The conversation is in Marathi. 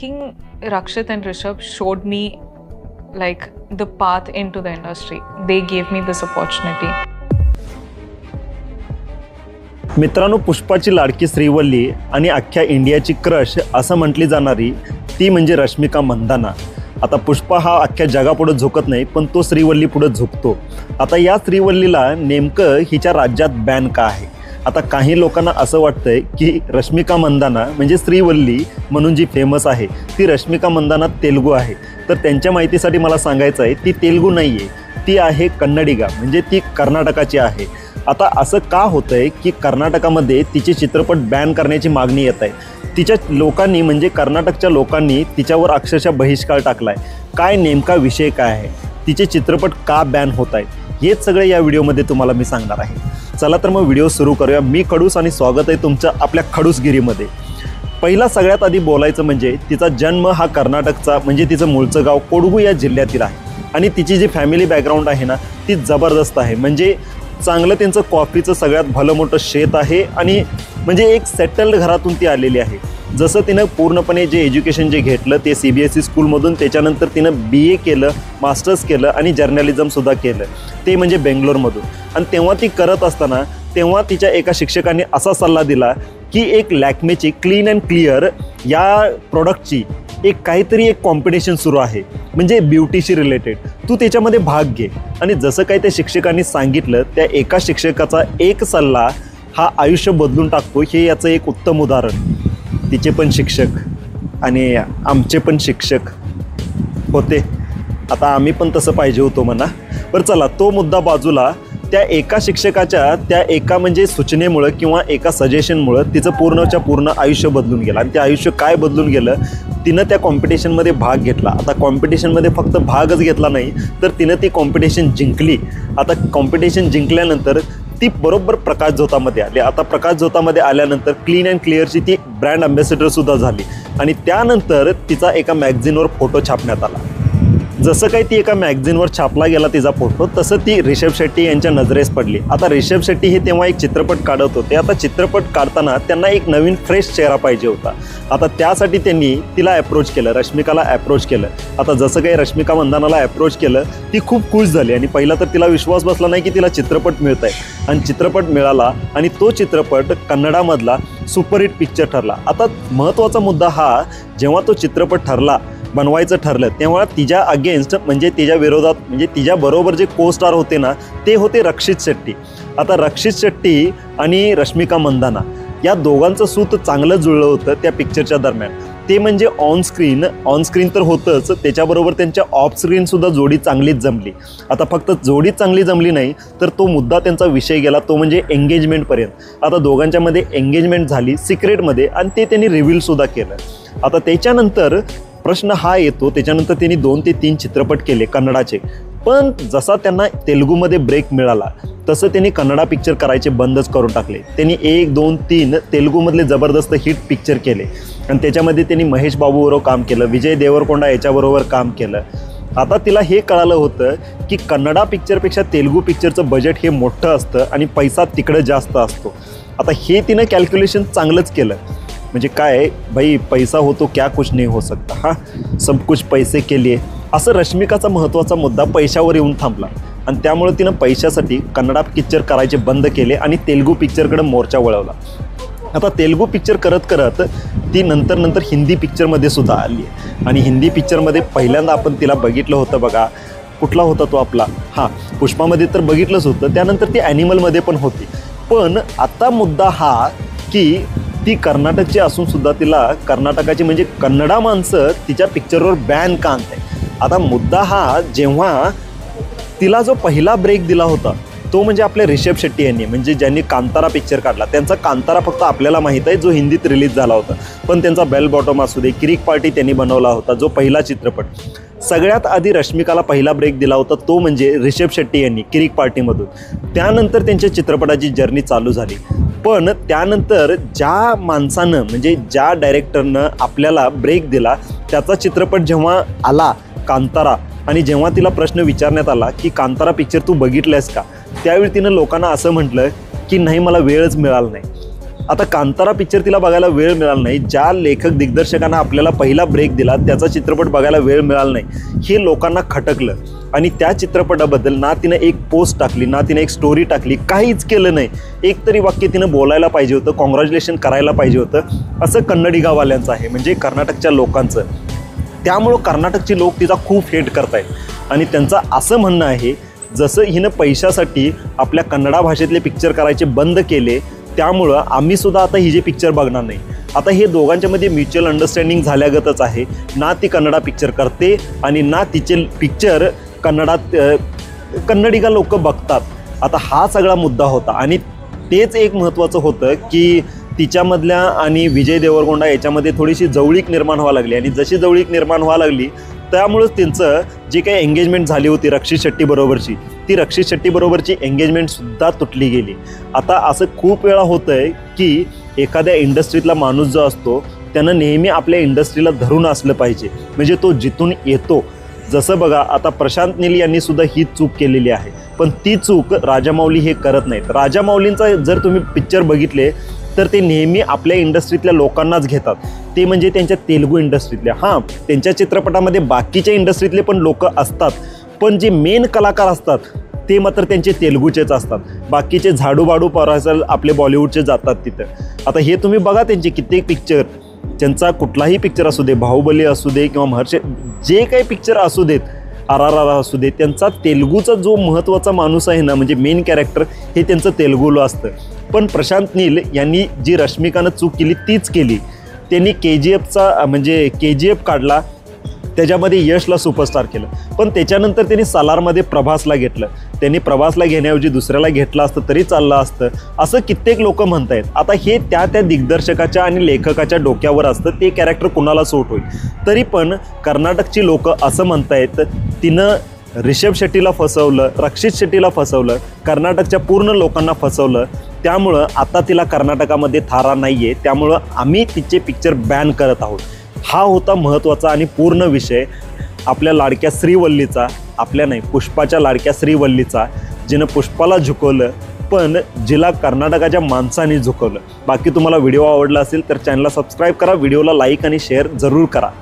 King Rakshit and Rishabh showed me like the path into the industry. They gave me this opportunity. मित्रांनो, पुष्पाची लाडकी श्रीवल्ली आणि अख्ख्या इंडियाची क्रश असं म्हटली जाणारी ती म्हणजे रश्मिका मंदाना. आता पुष्पा हा अख्ख्या जगापुढे झुकत नाही, पण तो श्रीवल्ली पुढे झुकतो. आता या श्रीवल्लीला नेमकं हिच्या राज्यात बॅन का आहे? आता काही लोकांना असं वाटतंय की रश्मिका मंदाना म्हणजे श्रीवल्ली म्हणून जी फेमस आहे ती रश्मिका मंदाना तेलुगू आहे. तर त्यांच्या माहितीसाठी मला सांगायचं आहे, ती तेलुगू नाही आहे, ती आहे कन्नडिगा, म्हणजे ती कर्नाटकाची आहे. आता असं का होतंय की कर्नाटकामध्ये तिचे चित्रपट बॅन करण्याची मागणी येत आहे. तिच्या लोकांनी म्हणजे कर्नाटकच्या लोकांनी तिच्यावर अक्षरशः बहिष्कार टाकला आहे. काय नेमका विषय काय आहे, तिचे चित्रपट का बॅन होत आहेत, हेच सगळे या व्हिडिओमध्ये तुम्हाला मी सांगणार आहे. चला तर मग व्हिडिओ सुरू करूया. मी खडूस आणि स्वागत आहे तुमचं आपल्या खडूसगिरीमध्ये. पहिला सगळ्यात आधी बोलायचं म्हणजे तिचा जन्म हा कर्नाटकचा म्हणजे तिचं मूळचं गाव कोडगू या जिल्ह्यातील आहे. आणि तिची जी फॅमिली बॅकग्राऊंड आहे ना ती जबरदस्त आहे. म्हणजे चांगलं त्यांचं कॉफीचं सगळ्यात भलं मोठं शेत आहे आणि म्हणजे एक सेटल्ड घरातून ती आलेली आहे. जसं तिनं पूर्णपणे जे एज्युकेशन जे घेतलं ते CBSE स्कूलमधून, त्याच्यानंतर तिनं BA केलं, मास्टर्स केलं आणि जर्नलिझमसुद्धा केलं, ते म्हणजे बेंगलोरमधून. आणि तेव्हा ती करत असताना तेव्हा तिच्या एका शिक्षकांनी असा सल्ला दिला की एक लॅक्मेची क्लीन अँड क्लिअर या प्रोडक्टची काहीतरी एक कॉम्पिटिशन सुरू आहे, म्हणजे ब्युटीशी रिलेटेड, तू त्याच्यामध्ये भाग घे. आणि जसं काही त्या शिक्षकांनी सांगितलं, त्या एका शिक्षकाचा एक सल्ला हा आयुष्य बदलून टाकतो, हे याचं एक उत्तम उदाहरण. तिचे पण शिक्षक आणि आमचे पण शिक्षक होते. आता आम्ही पण तसं पाहिजे होतो म्हणा. बरं चला, तो मुद्दा बाजूला. त्या एका शिक्षकाच्या त्या एका म्हणजे सूचनेमुळं किंवा एका सजेशनमुळं तिचं पूर्णच्या पूर्ण आयुष्य बदलून गेलं. आणि ते आयुष्य काय बदलून गेलं, तिनं त्या कॉम्पिटिशनमध्ये भाग घेतला. आता कॉम्पिटिशनमध्ये फक्त भागच घेतला नाही तर तिनं ती कॉम्पिटिशन जिंकली. आता कॉम्पिटिशन जिंकल्यानंतर ती बरोबर प्रकाश झोतामध्ये आली. आता प्रकाश झोतामध्ये आल्यानंतर क्लीन अँड क्लिअरची ती ब्रँड अँबॅसेडरसुद्धा झाली. आणि त्यानंतर तिचा एका मॅगझिनवर फोटो छापण्यात आला. जसं काही ती एका मॅगझिनवर छापला गेला तिचा फोटो, तसं ती रिषभ शेट्टी यांच्या नजरेस पडली. आता रिषभ शेट्टी हे तेव्हा एक चित्रपट काढत होते. आता चित्रपट काढताना त्यांना एक नवीन फ्रेश चेहरा पाहिजे होता. आता त्यासाठी त्यांनी तिला अप्रोच केलं, रश्मिकाला अप्रोच केलं. आता जसं काही रश्मिका मंदानाला अप्रोच केलं, ती खूप खुश झाली. आणि पहिला तर तिला विश्वास बसला नाही की तिला चित्रपट मिळत आहे. आणि चित्रपट मिळाला आणि तो चित्रपट कन्नडामधला सुपरहिट पिक्चर ठरला. आता महत्त्वाचा मुद्दा हा, जेव्हा तो चित्रपट बनवायचं ठरलं तेव्हा तिच्या अगेन्स्ट म्हणजे तिच्या विरोधात म्हणजे तिच्याबरोबर जे को स्टार होते ना ते होते रक्षित शेट्टी. आता रक्षित शेट्टी आणि रश्मिका मंदाना या दोघांचं सूत चांगलं जुळलं होतं त्या पिक्चरच्या दरम्यान. ते म्हणजे ऑन स्क्रीन तर होतंच, त्याच्याबरोबर त्यांच्या ऑफ स्क्रीनसुद्धा जोडी चांगलीच जमली. आता फक्त जोडीच चांगली जमली नाही तर तो मुद्दा त्यांचा विषय गेला, तो म्हणजे एंगेजमेंटपर्यंत. आता दोघांच्यामध्ये एंगेजमेंट झाली सिक्रेटमध्ये आणि ते त्यांनी रिव्हीलसुद्धा केलं. आता त्याच्यानंतर प्रश्न हा येतो, त्याच्यानंतर त्यांनी 2 ते 3 चित्रपट केले कन्नडाचे. पण जसा त्यांना तेलुगूमध्ये ब्रेक मिळाला तसं त्यांनी कन्नडा पिक्चर करायचे बंदच करून टाकले. त्यांनी 1, 2, 3 तेलुगूमधले जबरदस्त हिट पिक्चर केले. आणि त्याच्यामध्ये त्यांनी महेश बाबूबरोबर काम केलं, विजय देवरकोंडा याच्याबरोबर काम केलं. आता तिला हे कळालं होतं की कन्नडा पिक्चरपेक्षा तेलुगू पिक्चरचं बजेट हे मोठं असतं आणि पैसा तिकडं जास्त असतो. आता हे तिनं कॅल्क्युलेशन चांगलंच केलं. म्हणजे काय भाई, पैसा हो तो क्या कुछ नहीं हो सकता, हां सब कुछ पैसे के लिए, असं रश्मिकाचा महत्त्वाचा मुद्दा पैशावर येऊन थांबला. आणि त्यामुळे तिनं पैशासाठी कन्नडा पिक्चर करायचे बंद केले आणि तेलुगू पिक्चरकडे मोर्चा वळवला. आता तेलुगू पिक्चर करत करत ती नंतर हिंदी पिक्चरमध्ये सुद्धा आली आहे. आणि हिंदी पिक्चरमध्ये पहिल्यांदा आपण तिला बघितलं होतं बघा, कुठला होता तो आपला, पुष्पामध्ये तर बघितलंच होतं, त्यानंतर ती ॲनिमलमध्ये पण होती. पण आता मुद्दा हा की ती कर्नाटकची असूनसुद्धा तिला कर्नाटकाची म्हणजे कन्नडा माणसं तिच्या पिक्चरवर बॅन का आणते. आता मुद्दा हा, जेव्हा तिला जो पहिला ब्रेक दिला होता तो म्हणजे आपल्या रिषभ शेट्टी यांनी, म्हणजे ज्यांनी कांतारा पिक्चर काढला. त्यांचा कांतारा फक्त आपल्याला माहीत आहे जो हिंदीत रिलीज झाला होता, पण त्यांचा बेल बॉटम असू दे, किरिक पार्टी त्यांनी बनवला होता जो पहिला चित्रपट. सगळ्यात आधी रश्मिकाला पहिला ब्रेक दिला होता तो म्हणजे रिषभ शेट्टी यांनी किरिक पार्टीमधून. त्यानंतर त्यांच्या चित्रपटाची जर्नी चालू झाली. पण त्यानंतर ज्या माणसानं म्हणजे ज्या डायरेक्टरनं आपल्याला ब्रेक दिला त्याचा चित्रपट जेव्हा आला कांतारा, आणि जेव्हा तिला प्रश्न विचारण्यात आला की कांतारा पिक्चर तू बघितलंयस का, त्यावेळी तिनं लोकांना असं म्हटलं की नाही, मला वेळच मिळाला नाही. आता कांतारा पिक्चर तिला बघायला वेळ मिळाला नाही, ज्या लेखक दिग्दर्शकांना आपल्याला पहिला ब्रेक दिला त्याचा चित्रपट बघायला वेळ मिळाला नाही हे लोकांना खटकलं आणि त्या चित्रपटाबद्दल ना तिनं एक पोस्ट टाकली, ना तिनं एक स्टोरी टाकली, काहीच केलं नाही. एक तरी वाक्य तिनं बोलायला पाहिजे होतं, कॉंग्रॅच्युलेशन करायला पाहिजे होतं, असं कन्नडिगावाल्यांचं आहे, म्हणजे कर्नाटकच्या लोकांचं. त्यामुळं कर्नाटकची लोक तिचा खूप हेट करतायत आणि त्यांचं असं म्हणणं आहे जसं हिनं पैशासाठी आपल्या कन्नडा भाषेतले पिक्चर करायचे बंद केले, त्यामुळं आम्ही सुद्धा आता ही जे पिक्चर बघणार नाही. आता हे दोघांच्यामध्ये म्युच्युअल अंडरस्टँडिंग झाल्यागतच आहे. ना ती कन्नडा पिक्चर करते आणि ना तिचे पिक्चर कन्नडिगा लोक बघतात. आता हा सगळा मुद्दा होता आणि तेच एक महत्त्वाचं होतं की तिच्यामधल्या आणि विजय देवरकोंडा याच्यामध्ये थोडीशी जवळीक निर्माण व्हावं लागली आणि जशी जवळीक निर्माण व्हावं लागली त्यामुळंच त्यांचं जी काही एंगेजमेंट झाली होती रक्षित शेट्टीबरोबरची, ती रक्षित शेट्टीबरोबरची एंगेजमेंटसुद्धा तुटली गेली. आता असं खूप वेळा होतं आहे की एखाद्या इंडस्ट्रीतला माणूस जो असतो त्यानं नेहमी आपल्या इंडस्ट्रीला धरून असलं पाहिजे, म्हणजे तो जिथून येतो. जसं बघा आता प्रशांत नील यांनी सुद्धा ही चूक केलेली आहे, पण ती चूक राजामौली हे करत नाहीत. राजामौलींचा जर तुम्ही पिक्चर बघितले तर ते नेहमी आपल्या इंडस्ट्रीतल्या लोकांनाच घेतात, ते म्हणजे त्यांच्या तेलुगू इंडस्ट्रीतल्या. हां, त्यांच्या चित्रपटामध्ये बाकीच्या इंडस्ट्रीतले पण लोक असतात, पण जे मेन कलाकार असतात ते मात्र त्यांचे तेलुगूचेच असतात. बाकीचे झाडूबाडू परासल आपले बॉलिवूडचे जातात तिथं. आता हे तुम्ही बघा त्यांचे कित्येक पिक्चर, त्यांचा कुठलाही पिक्चर असू दे, बाहुबली असू दे किंवा महर्षी, जे काही पिक्चर असू देत, RRR असू दे, त्यांचा तेलुगूचा जो महत्त्वाचा माणूस आहे ना, म्हणजे मेन कॅरेक्टर हे त्यांचं तेलुगूला असतं. पण प्रशांत नील यांनी जी रश्मिकानं चूक केली तीच केली. त्यांनी KGFचा म्हणजे KGF काढला, त्याच्यामध्ये यशला सुपरस्टार केलं, पण त्याच्यानंतर त्यांनी सालारमध्ये प्रभासला घेतलं. त्यांनी प्रभासला घेण्याऐवजी दुसऱ्याला घेतलं असतं तरी चाललं असतं, असं कित्येक लोक म्हणत आहेत. आता हे त्या दिग्दर्शकाच्या आणि लेखकाच्या डोक्यावर असतं ते कॅरेक्टर कुणाला सूट होईल. तरी पण कर्नाटकची लोक असं म्हणतायत तिनं ऋषभ शेट्टीला फसवलं, रक्षित शेट्टीला फसवलं, कर्नाटकच्या पूर्ण लोकांना फसवलं, त्यामुळं आता तिला कर्नाटकामध्ये थारा नाही आहे, त्यामुळं आम्ही तिचे पिक्चर बॅन करत आहोत. हा होता महत्त्वाचा आणि पूर्ण विषय आपल्या लाडक्या श्रीवल्लीचा, आपल्या नाही पुष्पाच्या लाडक्या श्रीवल्लीचा, जिनं पुष्पाला झुकवलं पण जिला कर्नाटकाच्या माणसाने झुकवलं. बाकी तुम्हाला व्हिडिओ आवडला असेल तर चॅनलला सबस्क्राईब करा, व्हिडिओला लाईक आणि शेअर जरूर करा.